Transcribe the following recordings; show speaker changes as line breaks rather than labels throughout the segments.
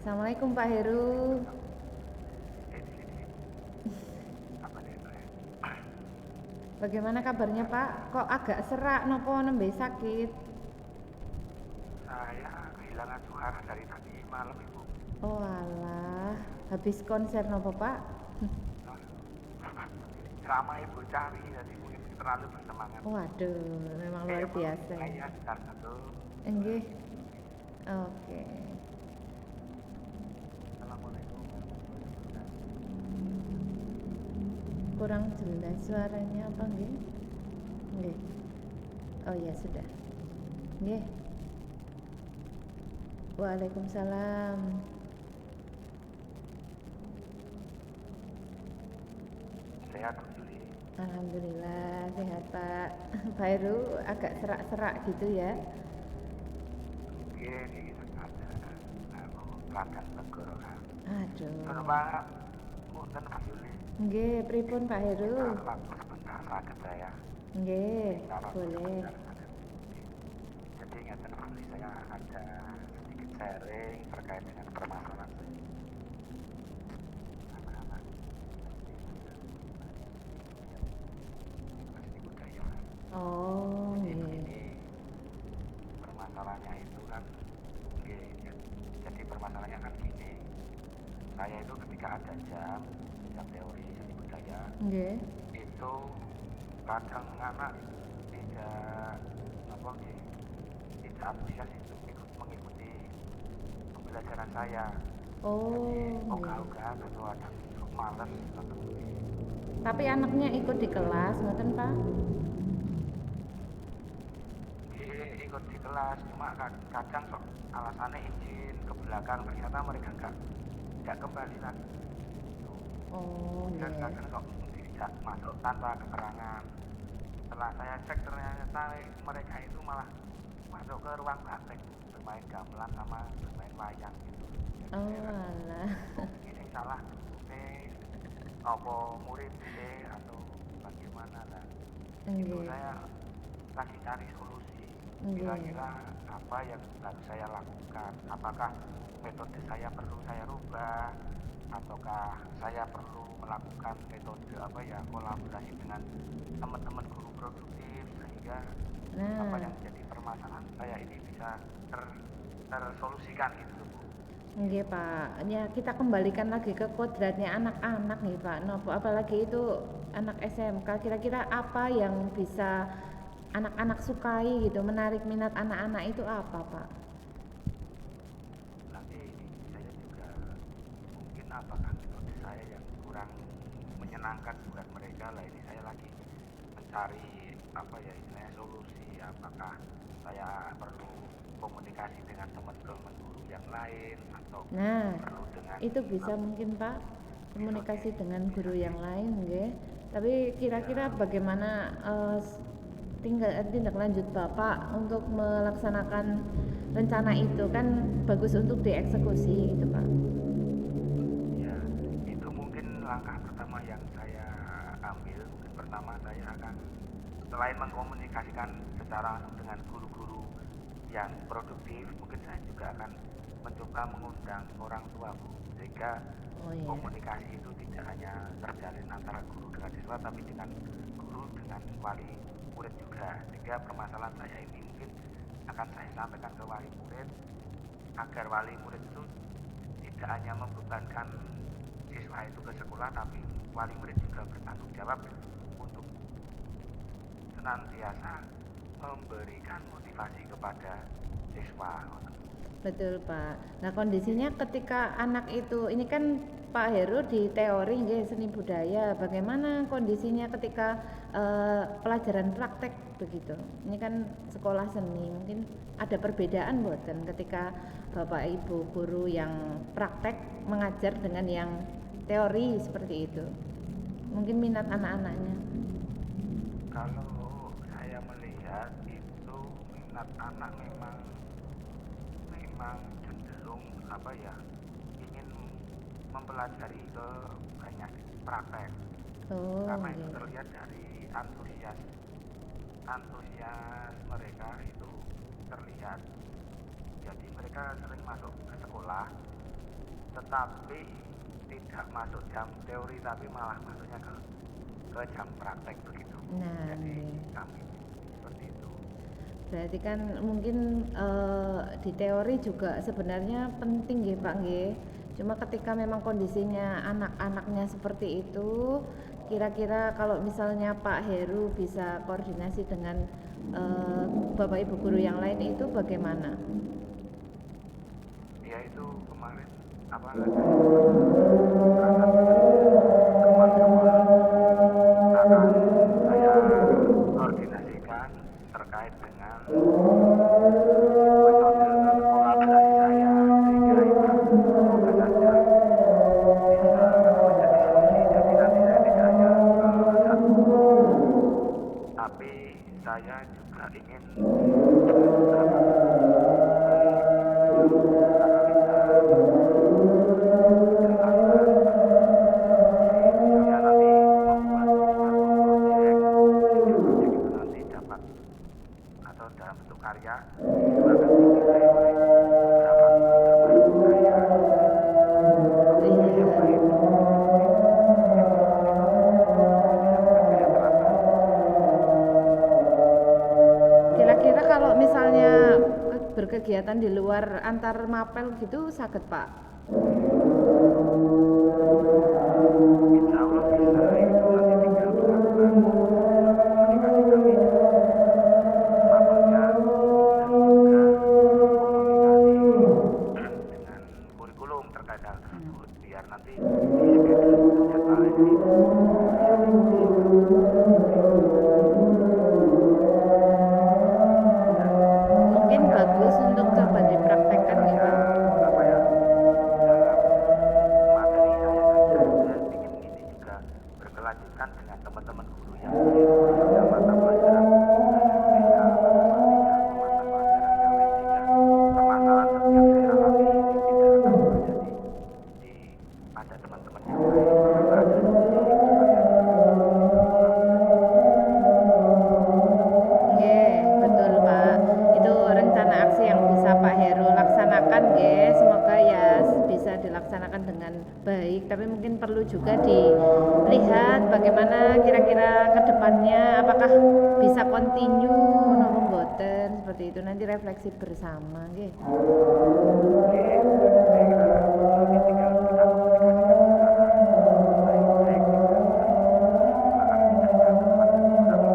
Assalamualaikum Pak Heru.
Apa nih Pak?
Bagaimana kabarnya Pak? Kok agak serak nopo nembe sakit?
Saya kehilangan suara dari tadi malam Ibu.
Oh alah, habis konser nopo Pak?
Selama Ibu cari tadi mungkin terlalu bersemangat.
Waduh, memang luar
Mau
biasa
mulai
ya.
ya sebentar satu.
Enggih. Oke.
Assalamualaikum warahmatullahi wabarakatuh.
Kurang jelas suaranya apa enggih? Enggih. Oh ya sudah. Enggih. Waalaikumsalam.
Sehat Bu Juli.
Alhamdulillah sehat Pak. Pak Heru agak serak-serak gitu ya.
Oke, kita ada radang tenggorokan. Terus
Aduh.
Pak, punten Bu Juli.
Nggih, pripun Pak Heru?
Waktu sebentar sakit saya.
Nggih,
Waktu
boleh.
sebentar sakit. Jadi ingatan Bu Juli, saya ada sedikit sharing terkait dengan permasalahan anak-anak SD budaya.
Oh,
Jadi
nggih.
begini, permasalahannya itu kan, jadi permasalahannya kan gini. Saya itu ketika ada jam teori seni budaya,
Nggih.
itu kadang anak tidak apa nggih, tidak antusias itu mengikuti pembelajaran saya. Jadi
Oh, nggih.
ogah-ogahan atau ada males atau
Tapi anaknya ikut di kelas, ngoten Pak?
ikut di kelas, cuma kadang sok alasannya izin ke belakang, ternyata mereka nggak kembali lagi.
Oh,
Dan
nggih.
kadang kok tidak masuk tanpa keterangan. Setelah saya cek ternyata mereka itu malah masuk ke ruang praktek bermain gamelan sama bermain wayang gitu.
Oh,
Jadi saya
alah.
ini salah ini apa murid ini atau bagaimana lah. Itu
Nggih.
saya lagi cari solusi.
Nggih.
Kira-kira apa yang harus saya lakukan? Apakah metode saya perlu saya rubah? Ataukah saya perlu melakukan metode apa ya, kolaborasi dengan teman-teman guru produktif sehingga apa
Nah,
yang menjadi permasalahan saya ini bisa tersolusikan gitu Bu.
nggih Pak. Ya, kita kembalikan lagi ke kodratnya anak-anak nih Pak. Nopo apalagi itu anak SMK. Kira-kira apa yang bisa anak-anak sukai gitu, menarik minat anak-anak itu apa Pak?
Nanti saya juga mungkin apakah metode saya yang kurang menyenangkan buat mereka lah, ini saya lagi mencari apa ya istilahnya solusi. Apakah saya perlu komunikasi dengan teman-teman guru yang lain atau
Nah,
perlu dengan
itu bisa mungkin Pak komunikasi dengan guru yang lain nggih. Tapi kira-kira
ya,
bagaimana tindak lanjut Bapak untuk melaksanakan rencana itu kan bagus untuk dieksekusi gitu Pak.
ya itu mungkin langkah pertama yang saya ambil. Mungkin pertama saya akan selain mengkomunikasikan secara langsung dengan guru-guru yang produktif, mungkin saya juga akan mencoba mengundang orang tua Bu, sehingga
Oh iya.
komunikasi itu tidak hanya terjalin antara guru dengan siswa, tapi dengan guru dengan wali murid juga. Sehingga permasalahan saya ini mungkin akan saya sampaikan ke wali murid agar wali murid itu tidak hanya membebankan siswa itu ke sekolah, tapi wali murid juga bertanggung jawab untuk senantiasa memberikan motivasi kepada siswa.
Betul Pak. Nah kondisinya ketika anak itu, ini kan Pak Heru di teori nggih seni budaya. Bagaimana kondisinya ketika pelajaran praktek begitu? Ini kan sekolah seni, mungkin ada perbedaan buatan ketika Bapak Ibu guru yang praktek mengajar dengan yang teori seperti itu. Mungkin minat anak-anaknya.
Kalau saya melihat itu minat anak memang cenderung apa ya, ingin mempelajari ke banyak praktek,
Oh,
karena itu
nggih.
terlihat dari antusias mereka itu terlihat. Jadi mereka sering masuk ke sekolah tetapi tidak masuk jam teori tapi malah masuknya ke jam praktek begitu.
Nah,
Jadi
nggih.
kami seperti itu.
Berarti kan mungkin di teori juga sebenarnya penting nggih Pak nggih. Cuma ketika memang kondisinya anak-anaknya seperti itu, kira-kira kalau misalnya Pak Heru bisa koordinasi dengan Bapak Ibu guru yang lain itu bagaimana?
Ya itu kemarin apa ada perasaan teman-teman akan saya koordinasikan terkait dengan metode kolaborasi saya sehingga itu semoga saja bisa menjadi solusi. Jadi nanti saya tidak hanya satu guru, tapi saya juga ingin beberapa misalnya nanti membuat suatu proyek sehingga proyek itu nanti dapat atau dalam bentuk karya itu akan dinilai oleh beberapa guru termasuk saya.
Iya.
Yang lain yang akan saya terapkan.
Kira-kira kalau misalnya berkegiatan di luar antar mapel gitu sakit Pak?
Insya Allah bisa, itu nanti tinggal melakukan komunikasi kami dengan mapelnya dan juga komunikasi dengan kurikulum terkait hal tersebut biar nanti di schedule jadwalnya itu bisa diikuti.
Mungkin bagus untuk coba dipraktekkan nih
Saya
Pak.
apa ya dalam materi saya saja ingin ini juga berkelanjutan dengan teman-teman guru yang lain khususnya mata pelajaran bahasa Indonesia matematika atau mata pelajaran yang lain sehingga permasalahan seperti yang saya alami ini tidak akan terjadi pada teman-teman yang lain karena ada solusi supaya
Nggih, betul Pak. Itu rencana aksi yang bisa Pak Heru laksanakan nggih. Semoga ya bisa dilaksanakan dengan baik, tapi mungkin perlu juga dilihat bagaimana kira-kira ke depannya apakah bisa continue nopo mboten seperti itu. Nanti refleksi bersama nggih.
saya kira ini tinggal kita komunikasikan secara baik-baik juga apakah tidak ada semacam kami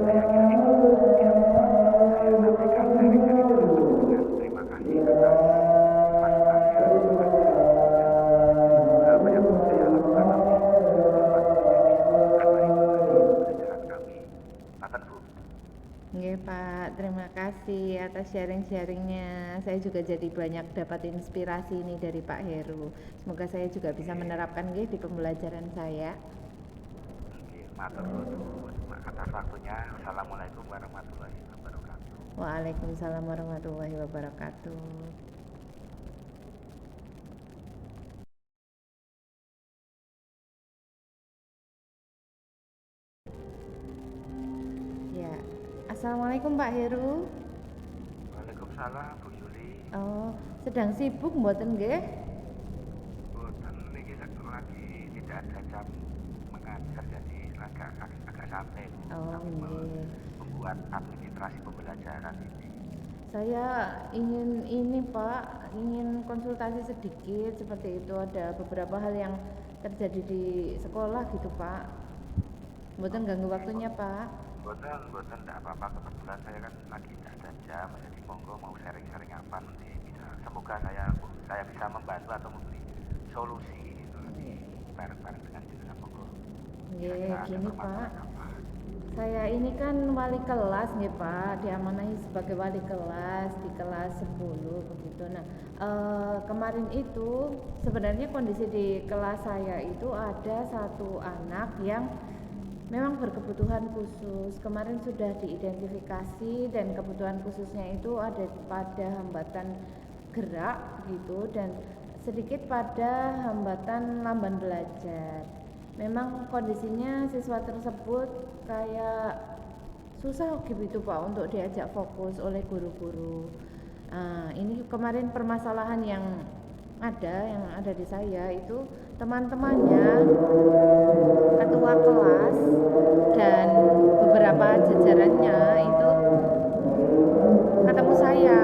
saya kira itu yang saya sampaikan sharing-sharing dengan terima kasih atas masukannya semuanya dan apa yang saya lakukan nanti dapat menjadi terbaik bagi pembelajaran kami. Matur Bu.
Nggih Pak, terima kasih atas sharing-sharingnya. Saya juga jadi banyak dapat inspirasi ini dari Pak Heru. Semoga saya juga bisa menerapkan nggih di pembelajaran saya.
Matur nuwun atas waktunya. Wassalamualaikum warahmatullahi wabarakatuh.
Waalaikumsalam warahmatullahi wabarakatuh. Ya, Assalamualaikum Pak Heru.
Waalaikumsalam Bu Yuli.
Oh, sedang sibuk mboten nggih?
Boten niki lagi tidak ada jam mengajar jadi agak santai Bu.
Oh,
Kami
nggih.
membuat administrasi pembelajaran ini.
Saya ingin ini Pak, ingin konsultasi sedikit seperti itu. Ada beberapa hal yang terjadi di sekolah gitu Pak. Mboten ganggu waktunya Pak.
Boten enggak apa-apa, kebetulan saya kan lagi tidak ada jam, jadi monggo mau sharing-sharing apa nanti bisa. Semoga saya bisa membantu atau memberi solusi itu nanti bareng-bareng dengan jenengan monggo.
Nggih,
Kira-kira ada
gini Pak.
permasalahan apa?
Saya ini kan wali kelas nih Pak, diamanahi sebagai wali kelas di kelas 10 begitu. Nah, kemarin itu sebenarnya kondisi di kelas saya itu ada satu anak yang memang berkebutuhan khusus. Kemarin sudah diidentifikasi dan kebutuhan khususnya itu ada pada hambatan gerak gitu dan sedikit pada hambatan lamban belajar. Memang kondisinya siswa tersebut kayak susah gitu Pak untuk diajak fokus oleh guru-guru. Nah, ini kemarin permasalahan yang ada di saya itu teman-temannya, ketua kelas dan beberapa jajarannya itu ketemu saya.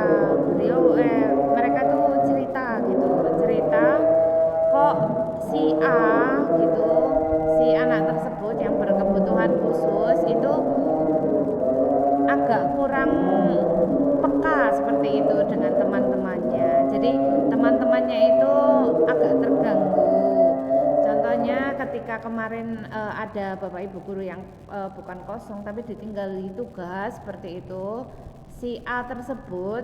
Mereka tuh cerita kok si A gitu, si anak tersebut yang berkebutuhan khusus itu agak kurang peka seperti itu dengan teman-temannya. Jadi teman-temannya itu agak terganggu. Contohnya ketika kemarin ada Bapak Ibu guru yang bukan kosong tapi ditinggali tugas seperti itu, si A tersebut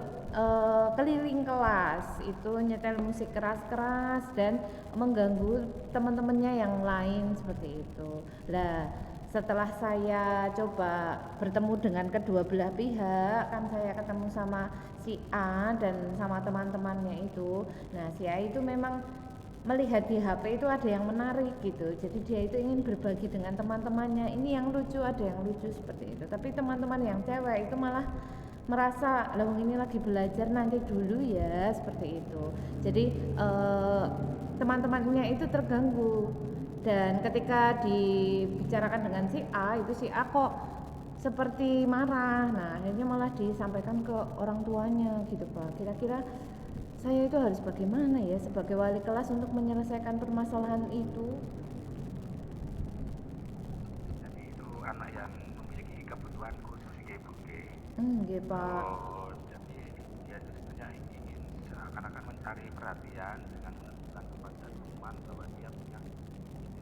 keliling kelas itu nyetel musik keras-keras dan mengganggu teman-temannya yang lain seperti itu. Lah, setelah saya coba bertemu dengan kedua belah pihak, kan saya ketemu sama si A dan sama teman-temannya itu. Nah, si A itu memang melihat di HP itu ada yang menarik gitu, jadi dia itu ingin berbagi dengan teman-temannya. Ini yang lucu, ada yang lucu seperti itu. Tapi teman-teman yang cewek itu malah merasa, lah ini lagi belajar, nanti dulu ya, seperti itu. Jadi teman-temannya itu terganggu, dan ketika dibicarakan dengan si A itu, si A kok seperti marah. Nah, akhirnya malah disampaikan ke orang tuanya gitu Pak. Kira-kira saya itu harus bagaimana ya sebagai wali kelas untuk menyelesaikan permasalahan itu?
Jadi itu anak yang memiliki kebutuhan khusus gitu Bu.
Nggih Pak.
Oh, jadi dia itu sebenarnya ingin seakan-akan mencari perhatian dengan menunjukkan kepada teman bahwa dia punya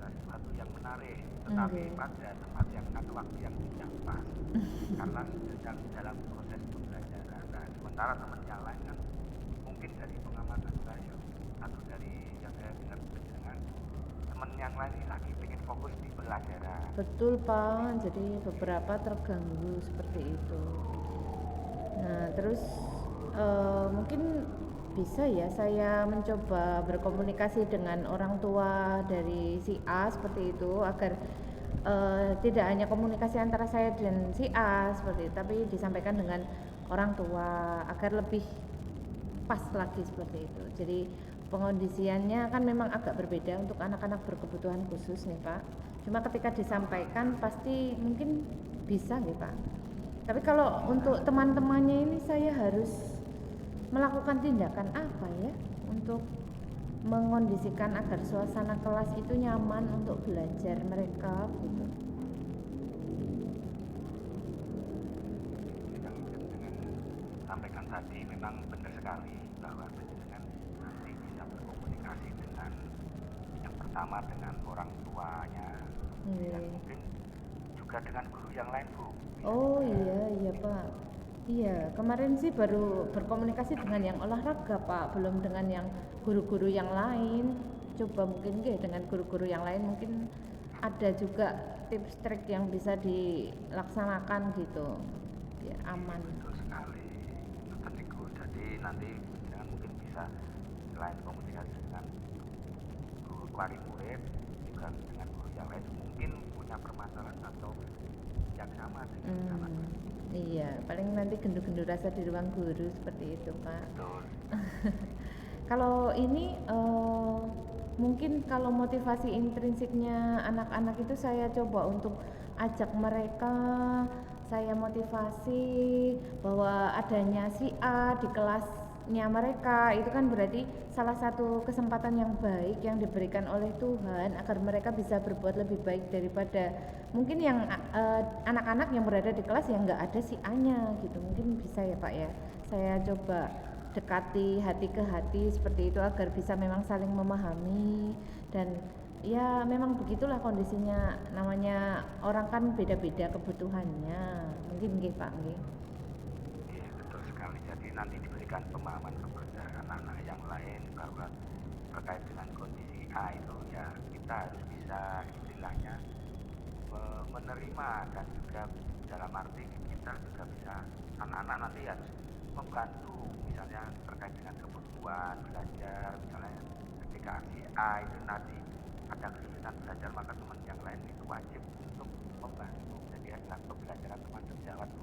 sesuatu yang menarik, tetapi
Nggih.
pada tempat yang atau waktu yang tidak pas karena sedang dalam proses pembelajaran. Nah, sementara teman yang lain kan mungkin dari pengamatan saya atau dari yang saya dengar dengan teman yang lain ini lagi pengen fokus di pelajaran.
Betul Pak, jadi beberapa terganggu seperti itu. Nah, terus mungkin bisa ya saya mencoba berkomunikasi dengan orang tua dari si A seperti itu, agar tidak hanya komunikasi antara saya dan si A seperti itu, tapi disampaikan dengan orang tua agar lebih pas lagi seperti itu. Jadi pengondisiannya kan memang agak berbeda untuk anak-anak berkebutuhan khusus nih Pak. Cuma ketika disampaikan pasti mungkin bisa nih Pak. Tapi kalau untuk teman-temannya ini saya harus melakukan tindakan apa ya untuk mengondisikan agar suasana kelas itu nyaman untuk belajar mereka gitu.
Yang dengan sampaikan tadi memang benar sekali bahwa dengan nanti bisa berkomunikasi dengan yang pertama dengan orang tuanya, dan mungkin juga dengan guru yang lain Bu.
Oh iya Pak. Iya, kemarin sih baru berkomunikasi dengan yang olahraga Pak, belum dengan yang guru-guru yang lain. Coba mungkin dengan guru-guru yang lain mungkin ada juga tips trik yang bisa dilaksanakan gitu, biar aman.
Betul sekali. Itu tadi jadi nanti jangan mungkin bisa selain komunikasi dengan guru wali murid juga dengan guru yang lain mungkin punya permasalahan atau yang sama dengan anak.
Iya, paling nanti gendu-gendu rasa di ruang guru seperti itu Pak.
Betul.
Kalau ini mungkin kalau motivasi intrinsiknya anak-anak itu saya coba untuk ajak mereka, saya motivasi bahwa adanya si A di kelasnya mereka itu kan berarti salah satu kesempatan yang baik yang diberikan oleh Tuhan agar mereka bisa berbuat lebih baik daripada mungkin yang anak-anak yang berada di kelas yang nggak ada si A-nya gitu. Mungkin bisa ya Pak ya, saya coba dekati hati ke hati seperti itu agar bisa memang saling memahami. Dan ya memang begitulah kondisinya, namanya orang kan beda-beda kebutuhannya. Mungkin nggih Pak nggih.
Iya betul sekali. Jadi nanti diberikan pemahaman kepada anak-anak yang lain bahwa terkait dengan kondisi A itu ya kita harus bisa istilahnya menerima, dan juga dalam arti kita juga bisa anak-anak nanti harus membantu misalnya terkait dengan kebutuhan belajar. Misalnya ketika si A itu nanti ada kesulitan belajar, maka teman yang lain itu wajib untuk membantu jadi ada pembelajaran teman sejawat Bu.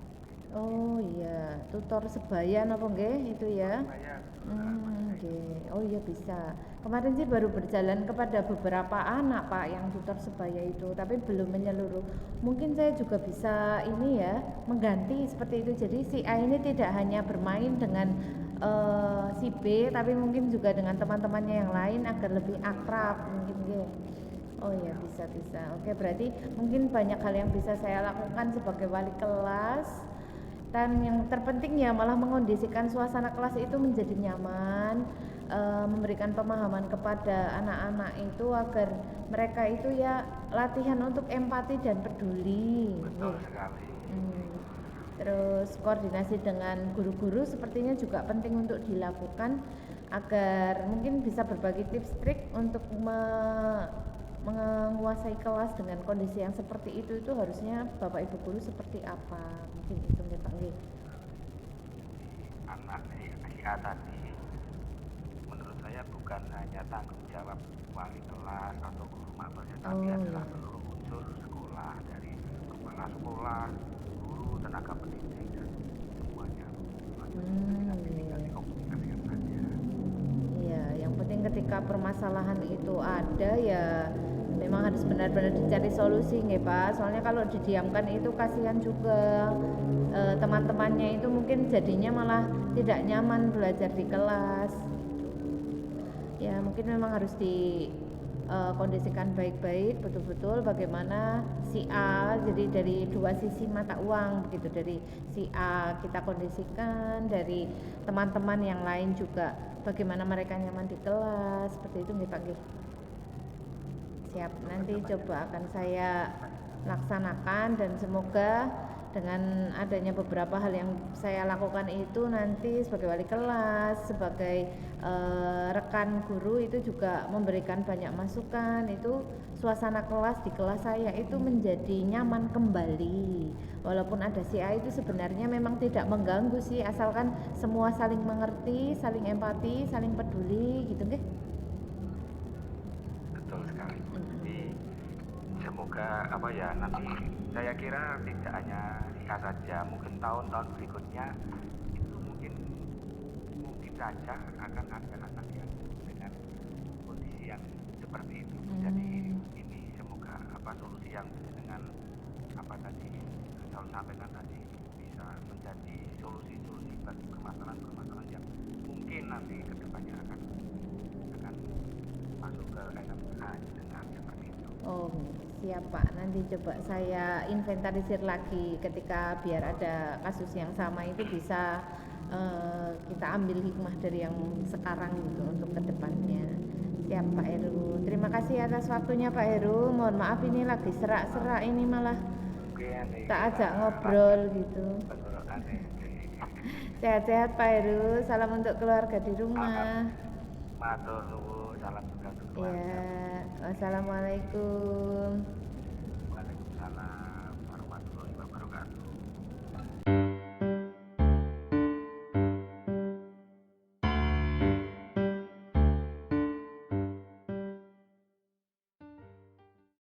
Oh iya, tutor sebaya napa nggih itu ya?
Supaya
Nggih. Oh iya bisa. Kemarin sih baru berjalan kepada beberapa anak Pak yang tutor sebaya itu, tapi belum menyeluruh. Mungkin saya juga bisa ini ya, mengganti seperti itu. Jadi si A ini tidak hanya bermain dengan si B, tapi mungkin juga dengan teman-temannya yang lain agar lebih akrab mungkin nggih. Oh iya bisa bisa. Oke berarti mungkin banyak hal yang bisa saya lakukan sebagai wali kelas dan yang terpenting ya malah mengondisikan suasana kelas itu menjadi nyaman, memberikan pemahaman kepada anak-anak itu agar mereka itu ya latihan untuk empati dan peduli.
betul sekali.
Hmm. Terus koordinasi dengan guru-guru sepertinya juga penting untuk dilakukan agar mungkin bisa berbagi tips trik untuk menguasai kelas dengan kondisi yang seperti itu harusnya Bapak Ibu guru seperti apa mungkin itu nih Pak Nggih.
Anak si A tadi menurut saya bukan hanya tanggung jawab wali kelas atau guru mapelnya, tapi adalah seluruh unsur sekolah dari kepala sekolah, guru, tenaga pendidik dan semuanya. Tinggal dikomunikasikan saja.
Iya, yang penting ketika permasalahan itu ada ya memang harus benar-benar dicari solusi nggih Pak. Soalnya kalau didiamkan itu kasihan juga teman-temannya itu mungkin jadinya malah tidak nyaman belajar di kelas. Ya mungkin memang harus dikondisikan baik-baik betul-betul bagaimana si A, jadi dari dua sisi mata uang begitu, dari si A kita kondisikan, dari teman-teman yang lain juga bagaimana mereka nyaman di kelas seperti itu nih Pak Nggih. Siap, nanti coba akan saya laksanakan dan semoga dengan adanya beberapa hal yang saya lakukan itu nanti sebagai wali kelas, sebagai rekan guru itu juga memberikan banyak masukan, itu suasana kelas di kelas saya itu menjadi nyaman kembali. Walaupun ada si A itu sebenarnya memang tidak mengganggu sih, asalkan semua saling mengerti, saling empati, saling peduli gitu deh.
Betul sekali. Jadi semoga apa ya, nanti saya kira tidak hanya si A saja, mungkin tahun-tahun berikutnya itu mungkin saja akan ada anak yang dengan kondisi yang seperti itu. Jadi ini semoga apa solusi yang dengan apa tadi saya sampaikan tadi bisa menjadi solusi-solusi bagi permasalahan-permasalahan yang mungkin nanti kedepannya akan masuk ke SMA dengan seperti itu.
Oh, siap Pak. Nanti coba saya inventarisir lagi ketika biar ada kasus yang sama itu bisa kita ambil hikmah dari yang sekarang gitu untuk kedepannya. Siap Pak Heru. Terima kasih atas waktunya Pak Heru. Mohon maaf ini lagi serak-serak ini malah tak ajak ngobrol gitu. Sehat-sehat Pak Heru. Salam untuk keluarga di rumah.
Matur nuwun, salam juga untuk keluarga.
Ya, wassalamualaikum.